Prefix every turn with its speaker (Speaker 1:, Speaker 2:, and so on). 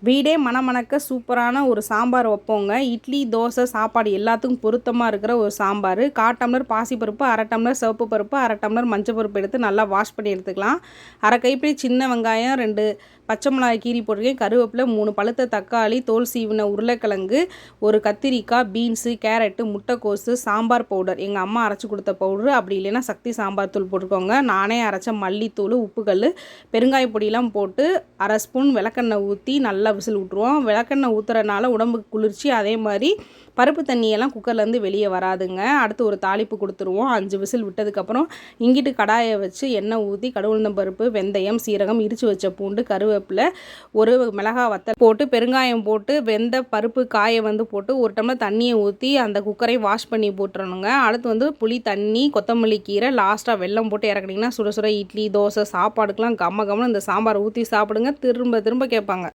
Speaker 1: வீடே மணமணக்க சூப்பரான ஒரு சாம்பார் வைப்போங்க. இட்லி, தோசை, சாப்பாடு எல்லாத்துக்கும் பொருத்தமாக இருக்கிற ஒரு சாம்பார். 1/4 டம்ளர் பாசிப்பருப்பு, 1/2 டம்ளர் சிவப்பு பருப்பு, 1/2 டம்ளர் மஞ்சள் பருப்பு எடுத்து நல்லா வாஷ் பண்ணி எடுத்துக்கலாம். 1/2 கைப்பிடி சின்ன வெங்காயம், 2 பச்சை மிளகாய் கீரி போட்டிருக்கேன், கருவேப்பிலை, 3 பழுத்த தக்காளி, தோல் சீவின உருளைக்கிழங்கு, ஒரு கத்திரிக்காய், பீன்ஸு, கேரட்டு, முட்டைக்கோசு, சாம்பார் பவுடர் எங்கள் அம்மா அரைச்சி கொடுத்த பவுட்ரு, அப்படி இல்லைன்னா சக்தி சாம்பார் தூள் போட்டுக்கோங்க. நானே அரைச்ச மல்லித்தூள், உப்புக்கல், பெருங்காய பொடியெலாம் போட்டு 1/2 ஸ்பூன் விளக்கெண்ணெய் ஊற்றி நல்லா விசில் விட்ருவோம். விளக்கெண்ணெய் ஊற்றுறனால உடம்புக்கு குளிர்ச்சி. அதே மாதிரி பருப்பு தண்ணியெல்லாம் குக்கர்லேருந்து வெளியே வராதுங்க. அடுத்து ஒரு தாளிப்பு கொடுத்துருவோம். 5 விசில் விட்டதுக்கப்புறம் இங்கிட்டு கடாயை வச்சு எண்ணெய் ஊற்றி கடுகு உளுந்தம் பருப்பு, வெந்தயம், சீரகம், இடித்து வச்ச பூண்டு, கருவேப்பிலை, ஒரு மிளகாய் வத்தல் போட்டு பெருங்காயம் போட்டு வெந்த பருப்பு காயை போட்டு 1 டம்ளர் தண்ணியை ஊற்றி அந்த குக்கரை வாஷ் பண்ணி போட்டுறணுங்க. அடுத்து புளி தண்ணி, கொத்தமல்லி கீரை, லாஸ்ட்டாக வெல்லம் போட்டு இறக்குனீங்கன்னா சுட சுட இட்லி, தோசை, சாப்பாடுக்கெலாம் கம்ம கம்மன்னு இந்த சாம்பார் ஊற்றி சாப்பிடுங்க. திரும்ப திரும்ப கேட்பாங்க.